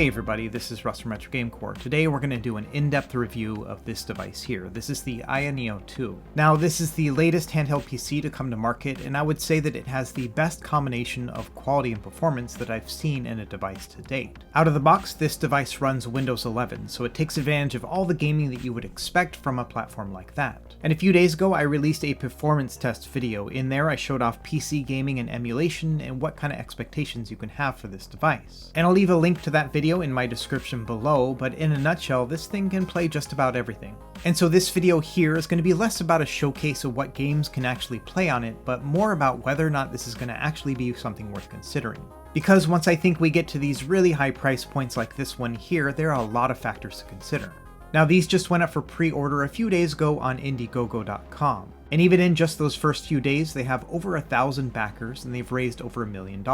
Hey everybody, this is Russ from Retro Game Core. Today we're going to do an in-depth review of this device here. This is the AYANEO 2. Now this is the latest handheld PC to come to market, and I would say that it has the best combination of quality and performance that I've seen in a device to date. Out of the box, this device runs Windows 11, so it takes advantage of all the gaming that you would expect from a platform like that. And a few days ago I released a performance test video. In there I showed off PC gaming and emulation and what kind of expectations you can have for this device. And I'll leave a link to that video in my description below, but in a nutshell, this thing can play just about everything. And so this video here is going to be less about a showcase of what games can actually play on it, but more about whether or not this is going to actually be something worth considering. Because once I think we get to these really high price points like this one here, there are a lot of factors to consider. Now these just went up for pre-order a few days ago on Indiegogo.com. And even in just those first few days, they have over 1,000 backers and they've raised over $1 million.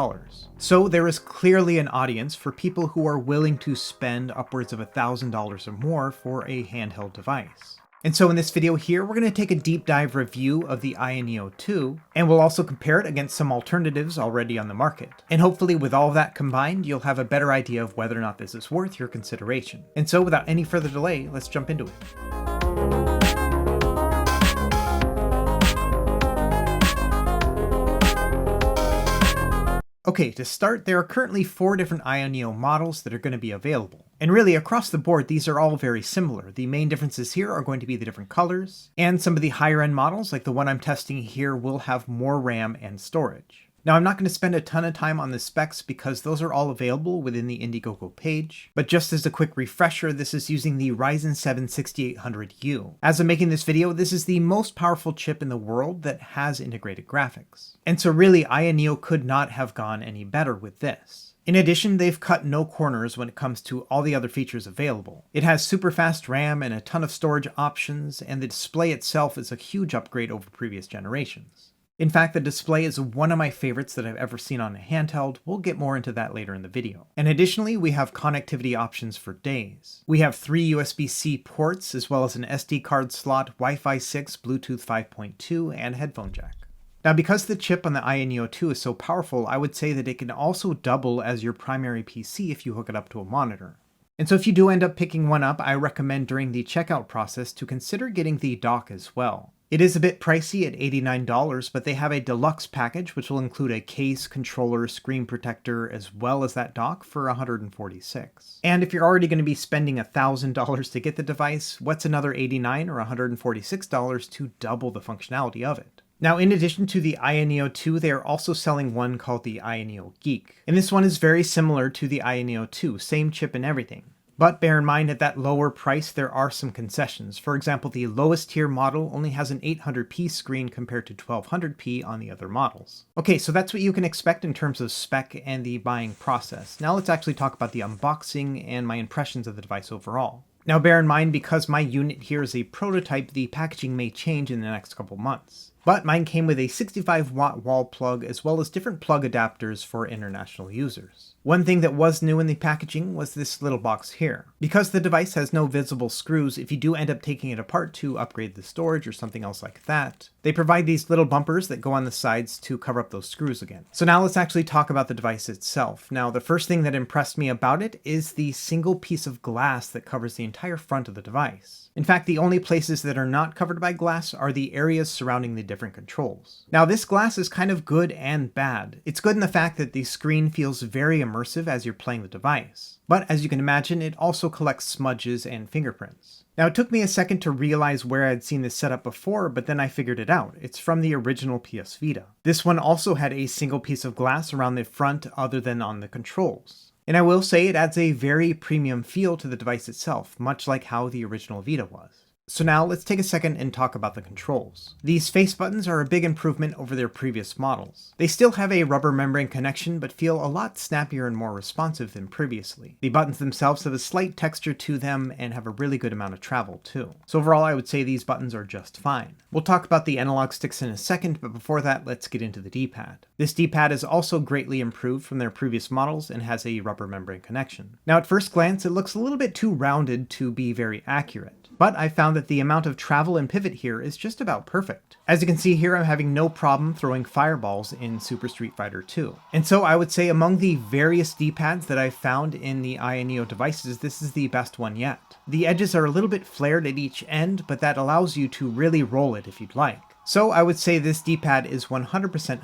So there is clearly an audience for people who are willing to spend upwards of $1,000 or more for a handheld device. And so in this video here, we're going to take a deep dive review of the AYANEO 2, and we'll also compare it against some alternatives already on the market. And hopefully with all of that combined, you'll have a better idea of whether or not this is worth your consideration. And so without any further delay, let's jump into it. Okay, to start, there are currently 4 different AYANEO models that are going to be available. And really, across the board, these are all very similar. The main differences here are going to be the different colors, and some of the higher end models, like the one I'm testing here, will have more RAM and storage. Now, I'm not going to spend a ton of time on the specs because those are all available within the Indiegogo page, but just as a quick refresher, this is using the Ryzen 7 6800U. As I'm making this video, this is the most powerful chip in the world that has integrated graphics. And so really, AYANEO could not have gone any better with this. In addition, they've cut no corners when it comes to all the other features available. It has super fast RAM and a ton of storage options, and the display itself is a huge upgrade over previous generations. In fact, the display is one of my favorites that I've ever seen on a handheld. We'll get more into that later in the video. And additionally, we have connectivity options for days. We have 3 USB-C ports, as well as an SD card slot, Wi-Fi 6, Bluetooth 5.2, and headphone jack. Now, because the chip on the AYANEO 2 is so powerful, I would say that it can also double as your primary PC if you hook it up to a monitor. And so if you do end up picking one up, I recommend during the checkout process to consider getting the dock as well. It is a bit pricey at $89, but they have a deluxe package which will include a case, controller, screen protector, as well as that dock for $146. And if you're already going to be spending $1,000 to get the device, what's another $89 or $146 to double the functionality of it? Now, in addition to the AYANEO 2, they are also selling one called the AYANEO Geek. And this one is very similar to the AYANEO 2, same chip and everything. But bear in mind, at that lower price, there are some concessions. For example, the lowest tier model only has an 800p screen compared to 1200p on the other models. Okay, so that's what you can expect in terms of spec and the buying process. Now let's actually talk about the unboxing and my impressions of the device overall. Now bear in mind, because my unit here is a prototype, the packaging may change in the next couple months. But mine came with a 65-watt wall plug as well as different plug adapters for international users. One thing that was new in the packaging was this little box here. Because the device has no visible screws, if you do end up taking it apart to upgrade the storage or something else like that, they provide these little bumpers that go on the sides to cover up those screws again. So now let's actually talk about the device itself. Now, the first thing that impressed me about it is the single piece of glass that covers the entire front of the device. In fact, the only places that are not covered by glass are the areas surrounding the different controls. Now, this glass is kind of good and bad. It's good in the fact that the screen feels very immersive as you're playing the device. But as you can imagine, it also collects smudges and fingerprints. Now, it took me a second to realize where I'd seen this setup before, but then I figured it out. It's from the original PS Vita. This one also had a single piece of glass around the front other than on the controls. And I will say it adds a very premium feel to the device itself, much like how the original Vita was. So now let's take a second and talk about the controls. These face buttons are a big improvement over their previous models. They still have a rubber membrane connection, but feel a lot snappier and more responsive than previously. The buttons themselves have a slight texture to them and have a really good amount of travel too. So overall, I would say these buttons are just fine. We'll talk about the analog sticks in a second, but before that, let's get into the D-pad. This D-pad is also greatly improved from their previous models and has a rubber membrane connection. Now at first glance, it looks a little bit too rounded to be very accurate. but I found that the amount of travel and pivot here is just about perfect. As you can see here, I'm having no problem throwing fireballs in Super Street Fighter 2. And so I would say among the various D-pads that I've found in the AYANEO devices, this is the best one yet. The edges are a little bit flared at each end, but that allows you to really roll it if you'd like. So I would say this D-pad is 100%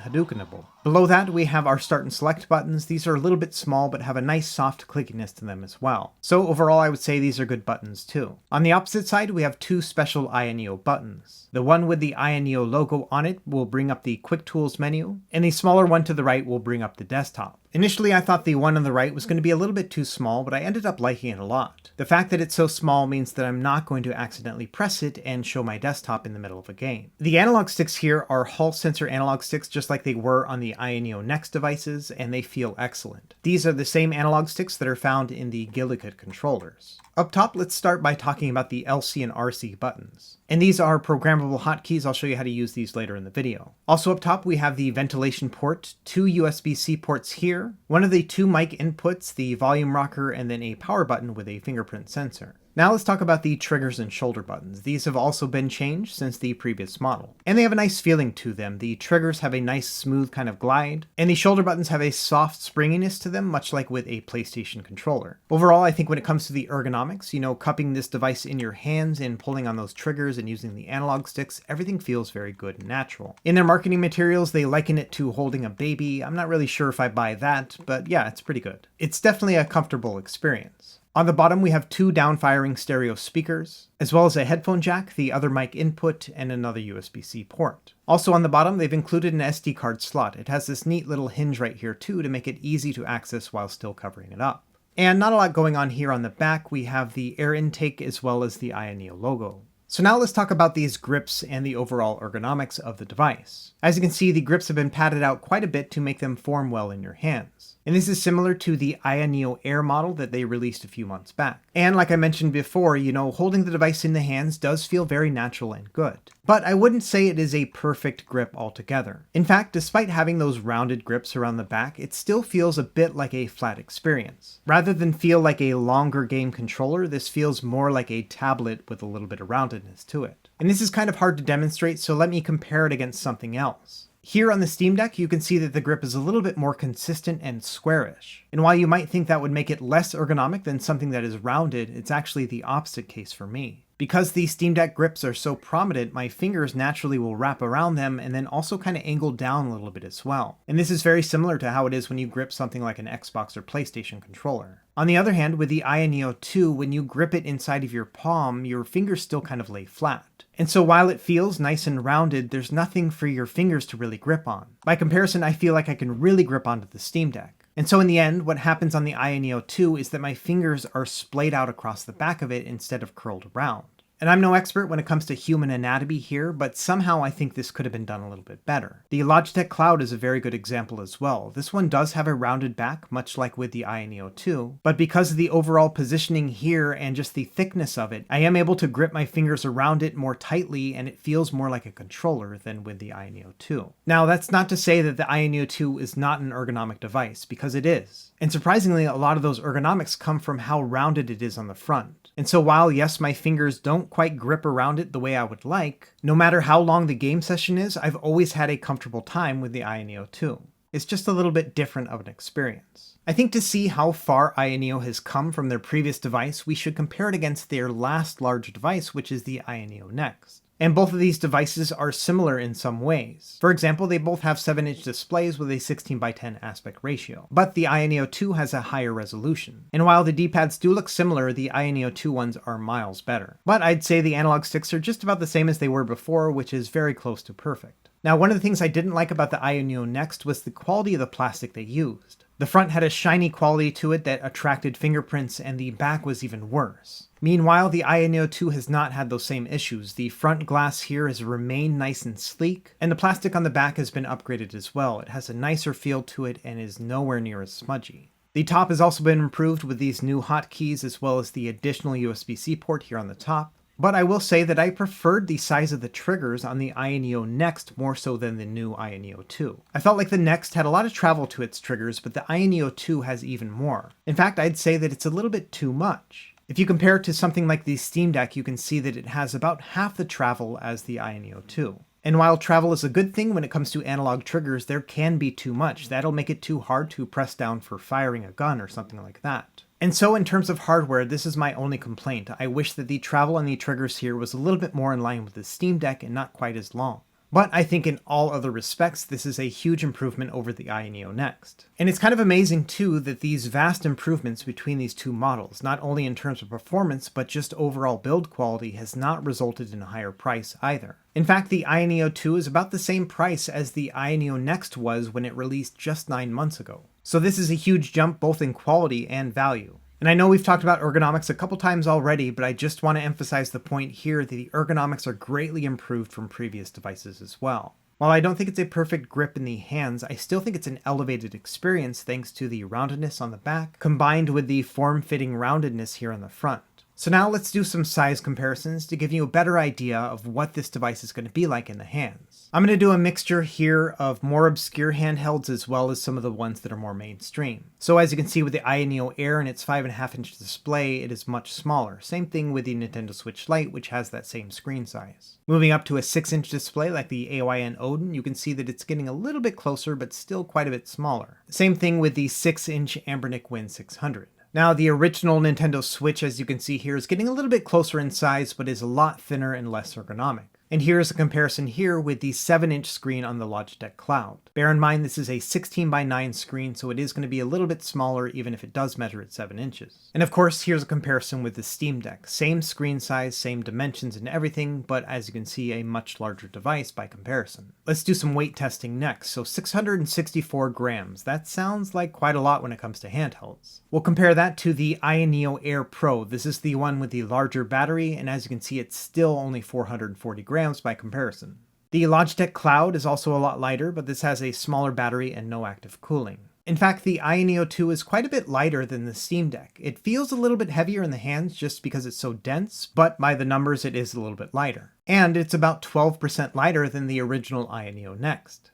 Hadoukenable. Below that, we have our start and select buttons. These are a little bit small, but have a nice soft clickiness to them as well. So overall, I would say these are good buttons too. On the opposite side, we have two special AYANEO buttons. The one with the AYANEO logo on it will bring up the Quick Tools menu, and the smaller one to the right will bring up the desktop. Initially, I thought the one on the right was going to be a little bit too small, but I ended up liking it a lot. The fact that it's so small means that I'm not going to accidentally press it and show my desktop in the middle of a game. The analog sticks here are Hall sensor analog sticks just like they were on the AYANEO Next devices, and they feel excellent. These are the same analog sticks that are found in the Gillikit controllers. Up top, let's start by talking about the LC and RC buttons. And these are programmable hotkeys. I'll show you how to use these later in the video. Also up top, we have the ventilation port, two USB-C ports here, one of the two mic inputs, the volume rocker, and then a power button with a fingerprint sensor. Now let's talk about the triggers and shoulder buttons. These have also been changed since the previous model. And they have a nice feeling to them. The triggers have a nice smooth kind of glide, and the shoulder buttons have a soft springiness to them, much like with a PlayStation controller. Overall, I think when it comes to the ergonomics, cupping this device in your hands and pulling on those triggers and using the analog sticks, everything feels very good and natural. In their marketing materials, they liken it to holding a baby. I'm not really sure if I buy that, but yeah, it's pretty good. It's definitely a comfortable experience. On the bottom, we have two down-firing stereo speakers, as well as a headphone jack, the other mic input, and another USB-C port. Also on the bottom, they've included an SD card slot. It has this neat little hinge right here too to make it easy to access while still covering it up. And not a lot going on here on the back. We have the air intake as well as the AYANEO logo. So now let's talk about these grips and the overall ergonomics of the device. As you can see, the grips have been padded out quite a bit to make them form well in your hands. And this is similar to the AYANEO Air model that they released a few months back. And like I mentioned before, holding the device in the hands does feel very natural and good. But I wouldn't say it is a perfect grip altogether. In fact, despite having those rounded grips around the back, it still feels a bit like a flat experience. Rather than feel like a longer game controller, this feels more like a tablet with a little bit of roundedness to it. And this is kind of hard to demonstrate, so let me compare it against something else. Here on the Steam Deck, you can see that the grip is a little bit more consistent and squarish. And while you might think that would make it less ergonomic than something that is rounded, it's actually the opposite case for me. Because the Steam Deck grips are so prominent, my fingers naturally will wrap around them and then also kind of angle down a little bit as well. And this is very similar to how it is when you grip something like an Xbox or PlayStation controller. On the other hand, with the AYANEO 2, when you grip it inside of your palm, your fingers still kind of lay flat. And so while it feels nice and rounded, there's nothing for your fingers to really grip on. By comparison, I feel like I can really grip onto the Steam Deck. And so in the end, what happens on the AYANEO 2 is that my fingers are splayed out across the back of it instead of curled around. And I'm no expert when it comes to human anatomy here, but somehow I think this could have been done a little bit better. The Logitech Cloud is a very good example as well. This one does have a rounded back, much like with the AYANEO 2, but because of the overall positioning here and just the thickness of it, I am able to grip my fingers around it more tightly, and it feels more like a controller than with the AYANEO 2. Now, that's not to say that the AYANEO 2 is not an ergonomic device, because it is. And surprisingly, a lot of those ergonomics come from how rounded it is on the front. And so while, yes, my fingers don't quite grip around it the way I would like, no matter how long the game session is, I've always had a comfortable time with the AYANEO 2. It's just a little bit different of an experience. I think to see how far AYANEO has come from their previous device, we should compare it against their last large device, which is the AYANEO Next. And both of these devices are similar in some ways. For example, they both have 7-inch displays with a 16:10 aspect ratio, but the AYANEO 2 has a higher resolution. And while the D-pads do look similar, the AYANEO 2 ones are miles better. But I'd say the analog sticks are just about the same as they were before, which is very close to perfect. Now, one of the things I didn't like about the AYANEO Next was the quality of the plastic they used. The front had a shiny quality to it that attracted fingerprints, and the back was even worse. Meanwhile, the AYANEO 2 has not had those same issues. The front glass here has remained nice and sleek, and the plastic on the back has been upgraded as well. It has a nicer feel to it and is nowhere near as smudgy. The top has also been improved with these new hotkeys as well as the additional USB-C port here on the top. But I will say that I preferred the size of the triggers on the AYANEO Next more so than the new AYANEO 2. I felt like the Next had a lot of travel to its triggers, but the AYANEO 2 has even more. In fact, I'd say that it's a little bit too much. If you compare it to something like the Steam Deck, you can see that it has about half the travel as the AYANEO 2. And while travel is a good thing when it comes to analog triggers, there can be too much. That'll make it too hard to press down for firing a gun or something like that. And so in terms of hardware, this is my only complaint. I wish that the travel on the triggers here was a little bit more in line with the Steam Deck and not quite as long. But I think in all other respects, this is a huge improvement over the AYANEO Next. And it's kind of amazing too that these vast improvements between these two models, not only in terms of performance, but just overall build quality, has not resulted in a higher price either. In fact, the AYANEO 2 is about the same price as the AYANEO Next was when it released just 9 months ago. So this is a huge jump both in quality and value. And I know we've talked about ergonomics a couple times already, but I just want to emphasize the point here that the ergonomics are greatly improved from previous devices as well. While I don't think it's a perfect grip in the hands, I still think it's an elevated experience thanks to the roundedness on the back, combined with the form-fitting roundedness here on the front. So now let's do some size comparisons to give you a better idea of what this device is going to be like in the hands. I'm going to do a mixture here of more obscure handhelds as well as some of the ones that are more mainstream. So as you can see with the AYANEO Air and its 5.5-inch display, it is much smaller. Same thing with the Nintendo Switch Lite, which has that same screen size. Moving up to a 6-inch display like the AYN Odin, you can see that it's getting a little bit closer but still quite a bit smaller. Same thing with the 6-inch Anbernic Win 600. Now, the original Nintendo Switch, as you can see here, is getting a little bit closer in size, but is a lot thinner and less ergonomic. And here's a comparison here with the 7-inch screen on the Logitech Cloud. Bear in mind this is a 16:9 screen, so it is going to be a little bit smaller even if it does measure at 7 inches. And of course, here's a comparison with the Steam Deck. Same screen size, same dimensions and everything, but as you can see, a much larger device by comparison. Let's do some weight testing next. So 664 grams. That sounds like quite a lot when it comes to handhelds. We'll compare that to the AYANEO Air Pro. This is the one with the larger battery, and as you can see, it's still only 440 grams by comparison. The Logitech Cloud is also a lot lighter, but this has a smaller battery and no active cooling. In fact, the AYANEO 2 is quite a bit lighter than the Steam Deck. It feels a little bit heavier in the hands just because it's so dense, but by the numbers it is a little bit lighter. And it's about 12% lighter than the original AYANEO Next.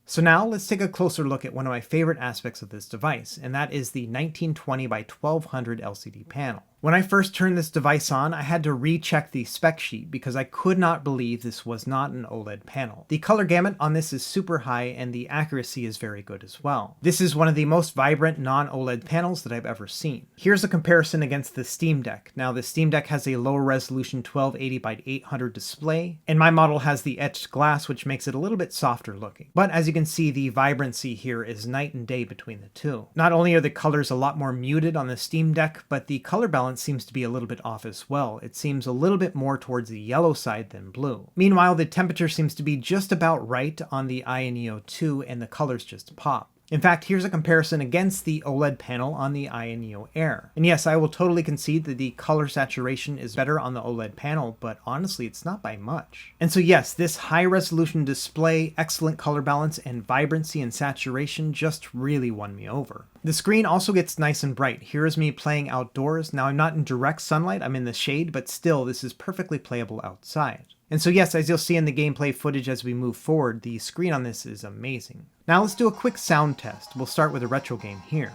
So now let's take a closer look at one of my favorite aspects of this device, and that is the 1920 by 1200 LCD panel. When I first turned this device on, I had to recheck the spec sheet because I could not believe this was not an OLED panel. The color gamut on this is super high and the accuracy is very good as well. This is one of the most vibrant non-OLED panels that I've ever seen. Here's a comparison against the Steam Deck. Now the Steam Deck has a lower resolution 1280 by 800 display, and my model has the etched glass, which makes it a little bit softer looking. But as you can see, the vibrancy here is night and day between the two. Not only are the colors a lot more muted on the Steam Deck, but the color balance seems to be a little bit off as well. It seems a little bit more towards the yellow side than blue. Meanwhile, the temperature seems to be just about right on the AYANEO 2 and the colors just pop. In fact, here's a comparison against the OLED panel on the AYANEO Air. And yes, I will totally concede that the color saturation is better on the OLED panel, but honestly, it's not by much. And so yes, this high resolution display, excellent color balance, and vibrancy and saturation just really won me over. The screen also gets nice and bright. Here is me playing outdoors. Now I'm not in direct sunlight, I'm in the shade, but still, this is perfectly playable outside. And so yes, as you'll see in the gameplay footage as we move forward, the screen on this is amazing. Now let's do a quick sound test. We'll start with a retro game here.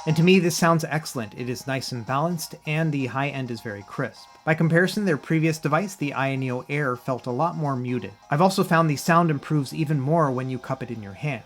And to me, this sounds excellent. It is nice and balanced, and the high end is very crisp. By comparison, their previous device, the AYANEO Air, felt a lot more muted. I've also found the sound improves even more when you cup it in your hands.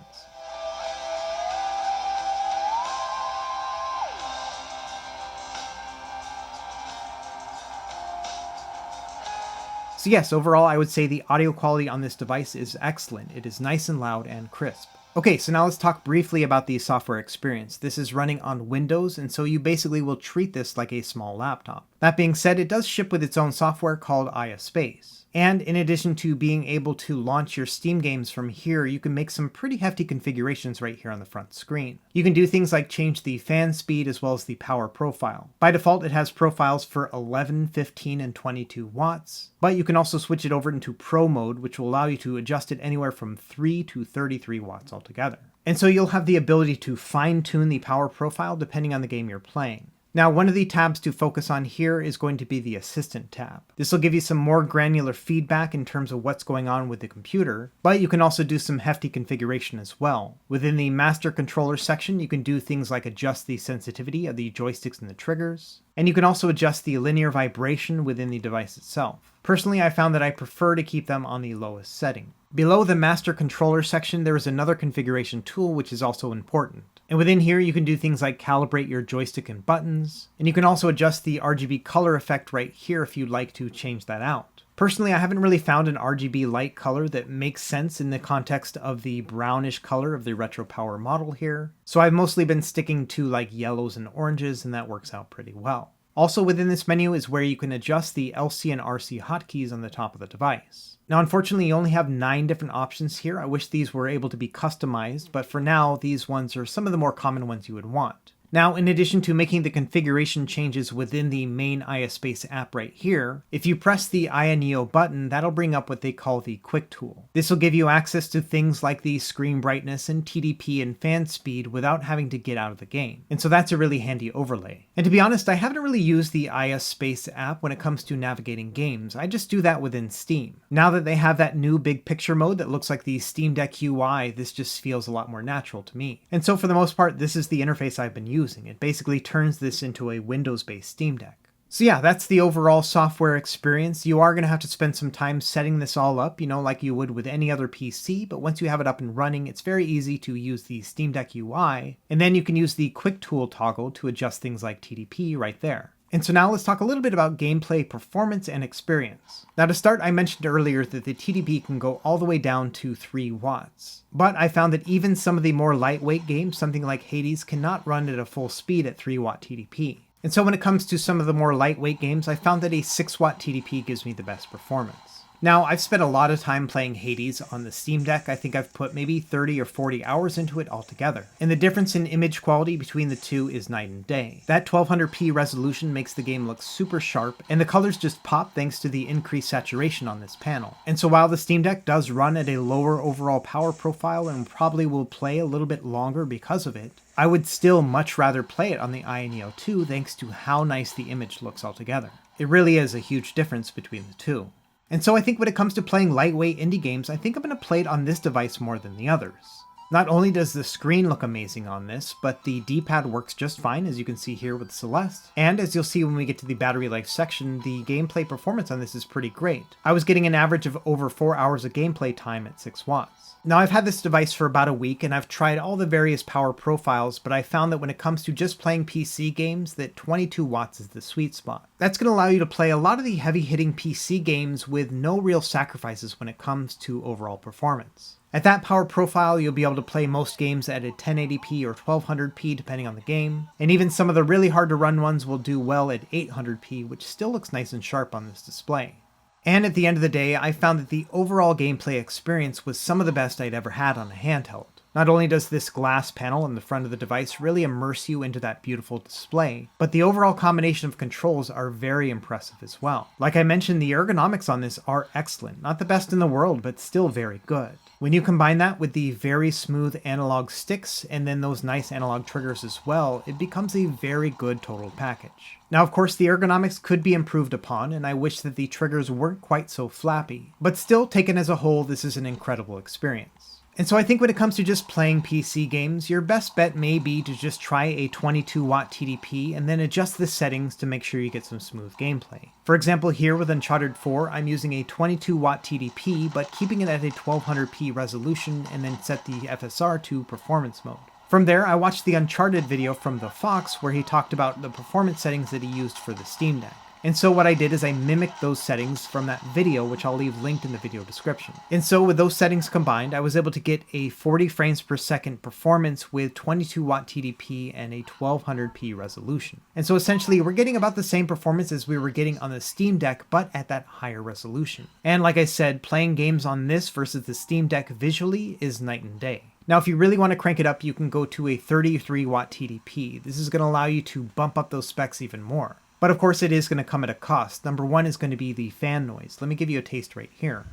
So yes, overall I would say the audio quality on this device is excellent. It is nice and loud and crisp. Okay, so now let's talk briefly about the software experience. This is running on Windows, and so you basically will treat this like a small laptop. That being said, it does ship with its own software called AYASpace. And in addition to being able to launch your Steam games from here, you can make some pretty hefty configurations right here on the front screen. You can do things like change the fan speed as well as the power profile. By default, it has profiles for 11, 15, and 22 watts, but you can also switch it over into Pro mode, which will allow you to adjust it anywhere from 3 to 33 watts altogether. And so you'll have the ability to fine-tune the power profile depending on the game you're playing. Now, one of the tabs to focus on here is going to be the Assistant tab. This will give you some more granular feedback in terms of what's going on with the computer, but you can also do some hefty configuration as well. Within the Master Controller section, you can do things like adjust the sensitivity of the joysticks and the triggers, and you can also adjust the linear vibration within the device itself. Personally, I found that I prefer to keep them on the lowest setting. Below the Master Controller section, there is another configuration tool which is also important. And within here, you can do things like calibrate your joystick and buttons, and you can also adjust the RGB color effect right here if you'd like to change that out. Personally, I haven't really found an RGB light color that makes sense in the context of the brownish color of the Retro Power model here, so I've mostly been sticking to like yellows and oranges, and that works out pretty well. Also within this menu is where you can adjust the LC and RC hotkeys on the top of the device. Now unfortunately you only have 9 different options here. I wish these were able to be customized, but for now these ones are some of the more common ones you would want. Now, in addition to making the configuration changes within the main ISpace app right here, if you press the AYANEO button, that'll bring up what they call the Quick tool. This will give you access to things like the screen brightness and TDP and fan speed without having to get out of the game. And so that's a really handy overlay. And to be honest, I haven't really used the ISpace app when it comes to navigating games. I just do that within Steam. Now that they have that new big picture mode that looks like the Steam Deck UI, this just feels a lot more natural to me. And so for the most part, this is the interface I've been using. It basically turns this into a Windows-based Steam Deck. So yeah, that's the overall software experience. You are going to have to spend some time setting this all up, like you would with any other PC, but once you have it up and running, it's very easy to use the Steam Deck UI, and then you can use the Quick Tool toggle to adjust things like TDP right there. And so now let's talk a little bit about gameplay performance and experience. Now to start, I mentioned earlier that the TDP can go all the way down to 3 watts. But I found that even some of the more lightweight games, something like Hades, cannot run at a full speed at 3 watt TDP. And so when it comes to some of the more lightweight games, I found that a 6 watt TDP gives me the best performance. Now, I've spent a lot of time playing Hades on the Steam Deck. I think I've put maybe 30 or 40 hours into it altogether. And the difference in image quality between the two is night and day. That 1200p resolution makes the game look super sharp, and the colors just pop thanks to the increased saturation on this panel. And so while the Steam Deck does run at a lower overall power profile and probably will play a little bit longer because of it, I would still much rather play it on the AYANEO 2 thanks to how nice the image looks altogether. It really is a huge difference between the two. And so I think when it comes to playing lightweight indie games, I think I'm going to play it on this device more than the others. Not only does the screen look amazing on this, but the D-pad works just fine, as you can see here with Celeste. And as you'll see when we get to the battery life section, the gameplay performance on this is pretty great. I was getting an average of over 4 hours of gameplay time at 6 watts. Now I've had this device for about a week and I've tried all the various power profiles, but I found that when it comes to just playing PC games, that 22 watts is the sweet spot. That's going to allow you to play a lot of the heavy-hitting PC games with no real sacrifices when it comes to overall performance. At that power profile, you'll be able to play most games at a 1080p or 1200p depending on the game, and even some of the really hard to run ones will do well at 800p, which still looks nice and sharp on this display. And at the end of the day, I found that the overall gameplay experience was some of the best I'd ever had on a handheld. Not only does this glass panel in the front of the device really immerse you into that beautiful display, but the overall combination of controls are very impressive as well. Like I mentioned, the ergonomics on this are excellent. Not the best in the world, but still very good. When you combine that with the very smooth analog sticks and then those nice analog triggers as well, it becomes a very good total package. Now, of course, the ergonomics could be improved upon, and I wish that the triggers weren't quite so flappy, but still, taken as a whole, this is an incredible experience. And so I think when it comes to just playing PC games, your best bet may be to just try a 22 watt TDP and then adjust the settings to make sure you get some smooth gameplay. For example, here with Uncharted 4, I'm using a 22 watt TDP, but keeping it at a 1200p resolution and then set the FSR to performance mode. From there, I watched the Uncharted video from The Fox where he talked about the performance settings that he used for the Steam Deck. And so what I did is I mimicked those settings from that video, which I'll leave linked in the video description. And so with those settings combined, I was able to get a 40 frames per second performance with 22 watt TDP and a 1200p resolution. And so essentially we're getting about the same performance as we were getting on the Steam Deck, but at that higher resolution. And like I said, playing games on this versus the Steam Deck visually is night and day. Now, if you really want to crank it up, you can go to a 33 watt TDP. This is going to allow you to bump up those specs even more. But of course it is going to come at a cost. Number one is going to be the fan noise. Let me give you a taste right here.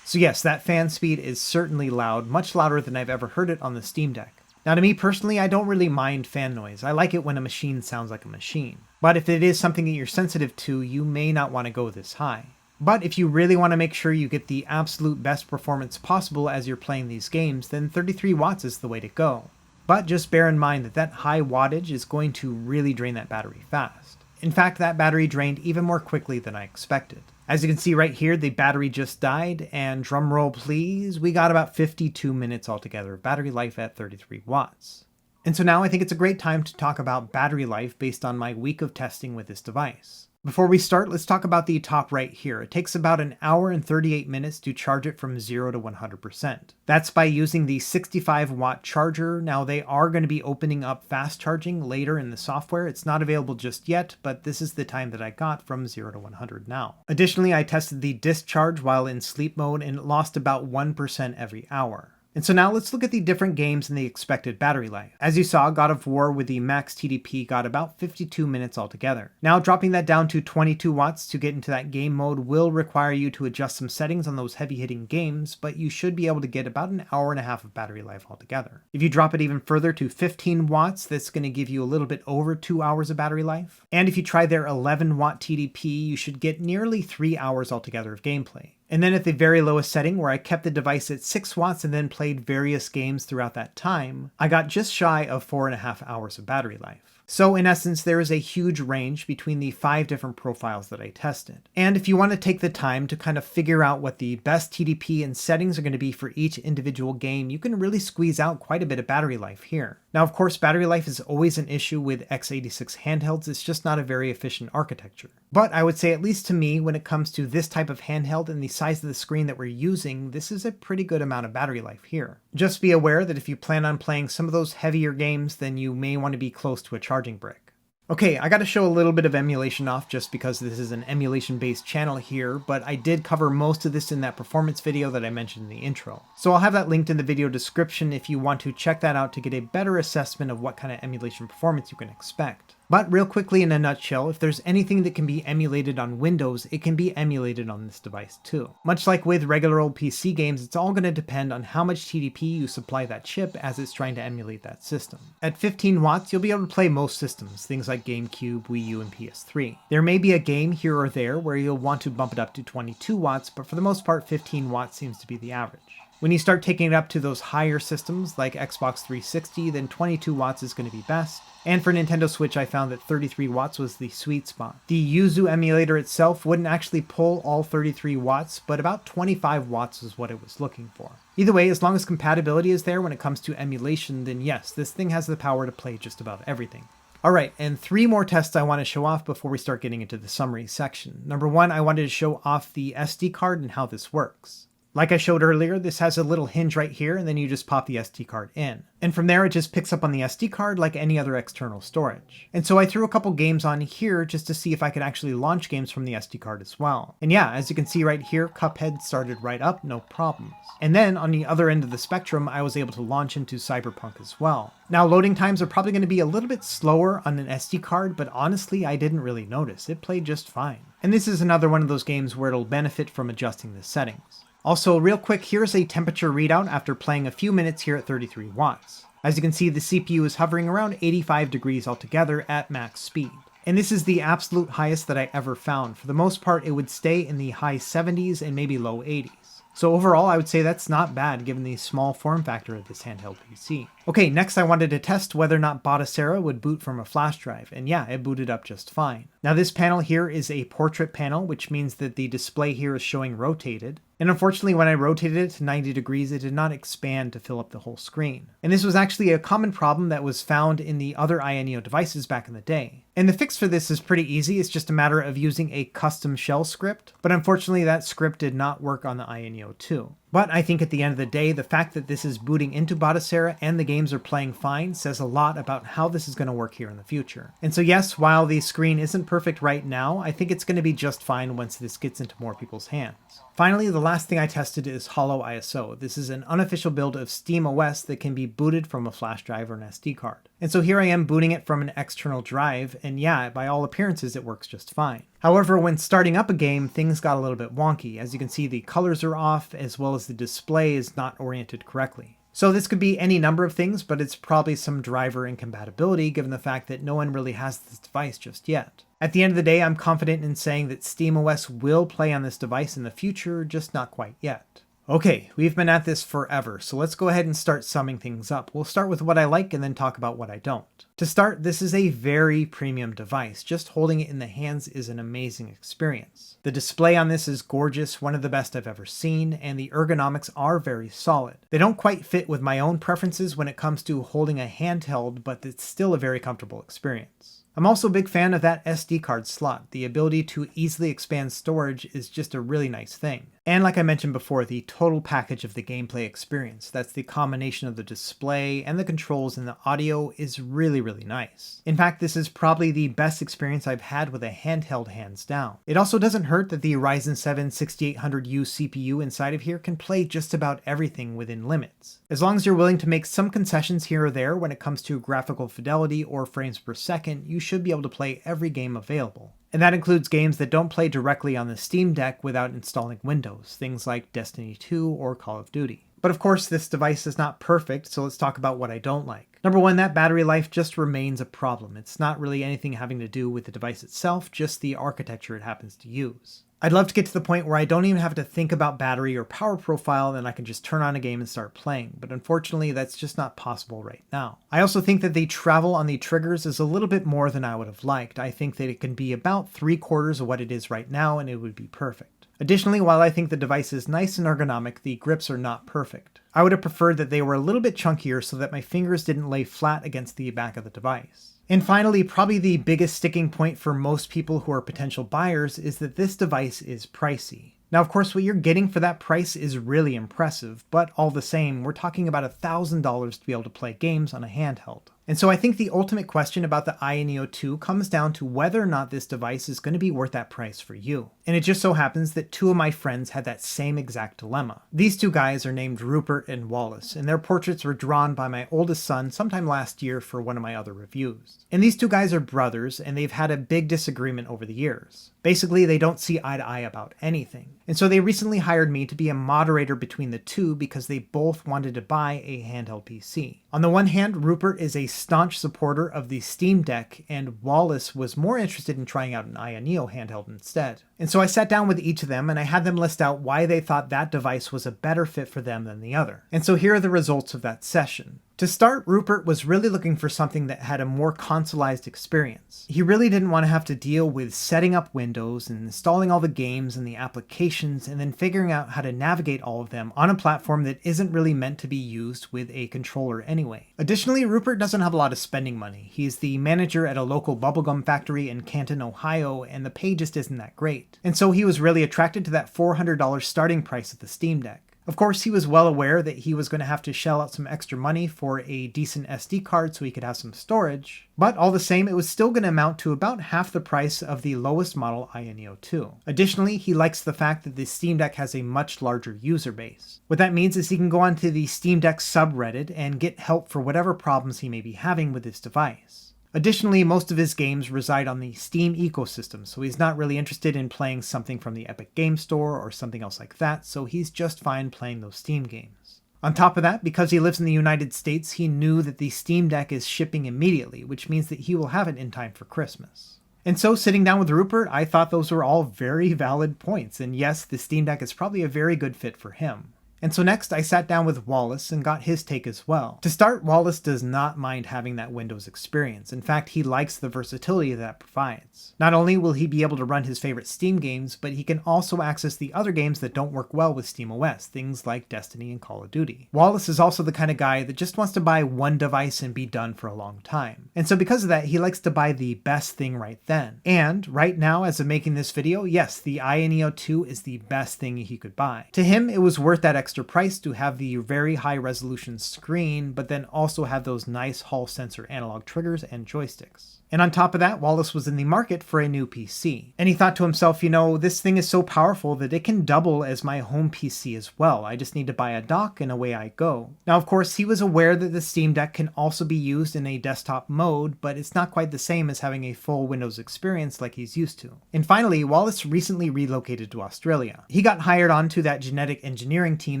So yes, that fan speed is certainly loud, much louder than I've ever heard it on the Steam Deck. Now to me personally, I don't really mind fan noise. I like it when a machine sounds like a machine. But if it is something that you're sensitive to, you may not want to go this high. But if you really want to make sure you get the absolute best performance possible as you're playing these games, then 33 watts is the way to go. But just bear in mind that that high wattage is going to really drain that battery fast. In fact, that battery drained even more quickly than I expected. As you can see right here, the battery just died, and drum roll please, we got about 52 minutes altogether of battery life at 33 watts. And so now I think it's a great time to talk about battery life based on my week of testing with this device. Before we start, let's talk about the top right here. It takes about an hour and 38 minutes to charge it from 0 to 100%. That's by using the 65-watt charger. Now they are going to be opening up fast charging later in the software. It's not available just yet, but this is the time that I got from 0 to 100 now. Additionally, I tested the discharge while in sleep mode and it lost about 1% every hour. And so now let's look at the different games and the expected battery life. As you saw, God of War with the max TDP got about 52 minutes altogether. Now dropping that down to 22 watts to get into that game mode will require you to adjust some settings on those heavy hitting games, but you should be able to get about an hour and a half of battery life altogether. If you drop it even further to 15 watts, that's going to give you a little bit over 2 hours of battery life. And if you try their 11 watt TDP, you should get nearly 3 hours altogether of gameplay. And then at the very lowest setting, where I kept the device at 6 watts and then played various games throughout that time, I got just shy of 4.5 hours of battery life. So in essence, there is a huge range between the 5 different profiles that I tested. And if you want to take the time to kind of figure out what the best TDP and settings are going to be for each individual game, you can really squeeze out quite a bit of battery life here. Now, of course, battery life is always an issue with x86 handhelds. It's just not a very efficient architecture. But I would say, at least to me, when it comes to this type of handheld and the size of the screen that we're using, this is a pretty good amount of battery life here. Just be aware that if you plan on playing some of those heavier games, then you may want to be close to a charging brick. Okay, I got to show a little bit of emulation off just because this is an emulation-based channel here, but I did cover most of this in that performance video that I mentioned in the intro. So I'll have that linked in the video description if you want to check that out to get a better assessment of what kind of emulation performance you can expect. But real quickly, in a nutshell, if there's anything that can be emulated on Windows, it can be emulated on this device too. Much like with regular old PC games, it's all going to depend on how much TDP you supply that chip as it's trying to emulate that system. At 15 watts, you'll be able to play most systems, things like GameCube, Wii U, and PS3. There may be a game here or there where you'll want to bump it up to 22 watts, but for the most part, 15 watts seems to be the average. When you start taking it up to those higher systems like Xbox 360, then 22 watts is going to be best. And for Nintendo Switch, I found that 33 watts was the sweet spot. The Yuzu emulator itself wouldn't actually pull all 33 watts, but about 25 watts is what it was looking for. Either way, as long as compatibility is there when it comes to emulation, then yes, this thing has the power to play just about everything. Alright, and 3 more tests I want to show off before we start getting into the summary section. Number 1, I wanted to show off the SD card and how this works. Like I showed earlier, this has a little hinge right here, and then you just pop the SD card in. And from there, it just picks up on the SD card like any other external storage. And so I threw a couple games on here just to see if I could actually launch games from the SD card as well. And yeah, as you can see right here, Cuphead started right up, no problems. And then on the other end of the spectrum, I was able to launch into Cyberpunk as well. Now, loading times are probably going to be a little bit slower on an SD card, but honestly, I didn't really notice. It played just fine. And this is another one of those games where it'll benefit from adjusting the settings. Also, real quick, here's a temperature readout after playing a few minutes here at 33 watts. As you can see, the CPU is hovering around 85 degrees altogether at max speed. And this is the absolute highest that I ever found. For the most part, it would stay in the high 70s and maybe low 80s. So overall, I would say that's not bad given the small form factor of this handheld PC. Okay, next I wanted to test whether or not Batocera would boot from a flash drive, and yeah, it booted up just fine. Now this panel here is a portrait panel, which means that the display here is showing rotated. And unfortunately, when I rotated it to 90 degrees, it did not expand to fill up the whole screen. And this was actually a common problem that was found in the other AYANEO devices back in the day. And the fix for this is pretty easy. It's just a matter of using a custom shell script. But unfortunately, that script did not work on the AYANEO 2. But I think at the end of the day, the fact that this is booting into Batocera and the games are playing fine says a lot about how this is going to work here in the future. And so yes, while the screen isn't perfect right now, I think it's going to be just fine once this gets into more people's hands. Finally, the last thing I tested is Holo ISO. This is an unofficial build of SteamOS that can be booted from a flash drive or an SD card. And so here I am booting it from an external drive, and yeah, by all appearances it works just fine. However, when starting up a game, things got a little bit wonky. As you can see, the colors are off, as well as the display is not oriented correctly. So this could be any number of things, but it's probably some driver incompatibility given the fact that no one really has this device just yet. At the end of the day, I'm confident in saying that SteamOS will play on this device in the future, just not quite yet. Okay, we've been at this forever, so let's go ahead and start summing things up. We'll start with what I like and then talk about what I don't. To start, this is a very premium device. Just holding it in the hands is an amazing experience. The display on this is gorgeous, one of the best I've ever seen, and the ergonomics are very solid. They don't quite fit with my own preferences when it comes to holding a handheld, but it's still a very comfortable experience. I'm also a big fan of that SD card slot. The ability to easily expand storage is just a really nice thing. And like I mentioned before, the total package of the gameplay experience, that's the combination of the display and the controls and the audio, is really nice. In fact, this is probably the best experience I've had with a handheld hands down. It also doesn't hurt that the Ryzen 7 6800U CPU inside of here can play just about everything within limits. As long as you're willing to make some concessions here or there when it comes to graphical fidelity or frames per second, you should be able to play every game available. And that includes games that don't play directly on the Steam Deck without installing Windows, things like Destiny 2 or Call of Duty. But of course, this device is not perfect, so let's talk about what I don't like. Number one, that battery life just remains a problem. It's not really anything having to do with the device itself, just the architecture it happens to use. I'd love to get to the point where I don't even have to think about battery or power profile, and I can just turn on a game and start playing, but unfortunately that's just not possible right now. I also think that the travel on the triggers is a little bit more than I would have liked. I think that it can be about 3/4 of what it is right now, and it would be perfect. Additionally, while I think the device is nice and ergonomic, the grips are not perfect. I would have preferred that they were a little bit chunkier so that my fingers didn't lay flat against the back of the device. And finally, probably the biggest sticking point for most people who are potential buyers is that this device is pricey. Now, of course, what you're getting for that price is really impressive, but all the same, we're talking about $1,000 to be able to play games on a handheld. And so I think the ultimate question about the AYANEO 2 comes down to whether or not this device is going to be worth that price for you. And it just so happens that two of my friends had that same exact dilemma. These two guys are named Rupert and Wallace, and their portraits were drawn by my oldest son sometime last year for one of my other reviews. And these two guys are brothers, and they've had a big disagreement over the years. Basically, they don't see eye to eye about anything. And so they recently hired me to be a moderator between the two because they both wanted to buy a handheld PC. On the one hand, Rupert is a staunch supporter of the Steam Deck, and Wallace was more interested in trying out an AYANEO handheld instead. And so I sat down with each of them and I had them list out why they thought that device was a better fit for them than the other. And so here are the results of that session. To start, Rupert was really looking for something that had a more consoleized experience. He really didn't want to have to deal with setting up Windows and installing all the games and the applications and then figuring out how to navigate all of them on a platform that isn't really meant to be used with a controller anyway. Additionally, Rupert doesn't have a lot of spending money. He's the manager at a local bubblegum factory in Canton, Ohio, and the pay just isn't that great. And so he was really attracted to that $400 starting price of the Steam Deck. Of course, he was well aware that he was going to have to shell out some extra money for a decent SD card so he could have some storage, but all the same, it was still going to amount to about half the price of the lowest model AYANEO 2. Additionally, he likes the fact that the Steam Deck has a much larger user base. What that means is he can go onto the Steam Deck subreddit and get help for whatever problems he may be having with this device. Additionally, most of his games reside on the Steam ecosystem, so he's not really interested in playing something from the Epic Game Store or something else like that, so he's just fine playing those Steam games. On top of that, because he lives in the United States, he knew that the Steam Deck is shipping immediately, which means that he will have it in time for Christmas. And so, sitting down with Rupert, I thought those were all very valid points, and yes, the Steam Deck is probably a very good fit for him. And so next, I sat down with Wallace and got his take as well. To start, Wallace does not mind having that Windows experience. In fact, he likes the versatility that provides. Not only will he be able to run his favorite Steam games, but he can also access the other games that don't work well with SteamOS, things like Destiny and Call of Duty. Wallace is also the kind of guy that just wants to buy one device and be done for a long time. And so because of that, he likes to buy the best thing right then. And right now, as of making this video, yes, the AYANEO 2 is the best thing he could buy. To him, it was worth that extra extra price to have the very high resolution screen, but then also have those nice Hall sensor analog triggers and joysticks. And on top of that, Wallace was in the market for a new PC. And he thought to himself, you know, this thing is so powerful that it can double as my home PC as well. I just need to buy a dock and away I go. Now, of course, he was aware that the Steam Deck can also be used in a desktop mode, but it's not quite the same as having a full Windows experience like he's used to. And finally, Wallace recently relocated to Australia. He got hired onto that genetic engineering team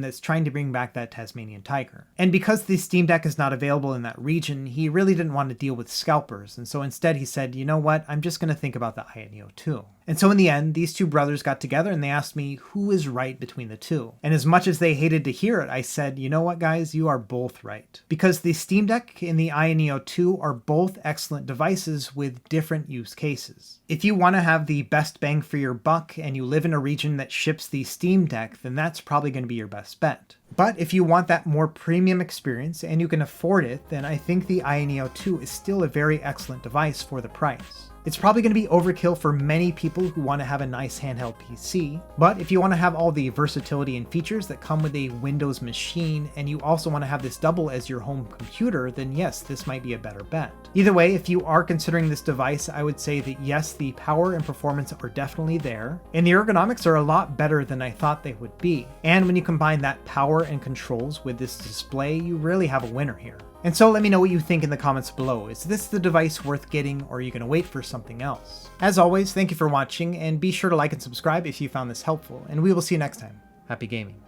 that's trying to bring back that Tasmanian tiger. And because the Steam Deck is not available in that region, he really didn't want to deal with scalpers, and so instead he said, you know what, I'm just going to think about the AYANEO 2. And so in the end, these two brothers got together and they asked me who is right between the two. And as much as they hated to hear it, I said, you know what guys, you are both right. Because the Steam Deck and the AYANEO 2 are both excellent devices with different use cases. If you want to have the best bang for your buck and you live in a region that ships the Steam Deck, then that's probably going to be your best bet. But if you want that more premium experience and you can afford it, then I think the AYANEO 2 is still a very excellent device for the price. It's probably going to be overkill for many people who want to have a nice handheld PC, but if you want to have all the versatility and features that come with a Windows machine and you also want to have this double as your home computer, then yes, this might be a better bet. Either way, if you are considering this device, I would say that yes, the power and performance are definitely there, and the ergonomics are a lot better than I thought they would be. And when you combine that power and controls with this display, you really have a winner here. And so let me know what you think in the comments below. Is this the device worth getting, or are you going to wait for something else? As always, thank you for watching, and be sure to like and subscribe if you found this helpful, and we will see you next time. Happy gaming.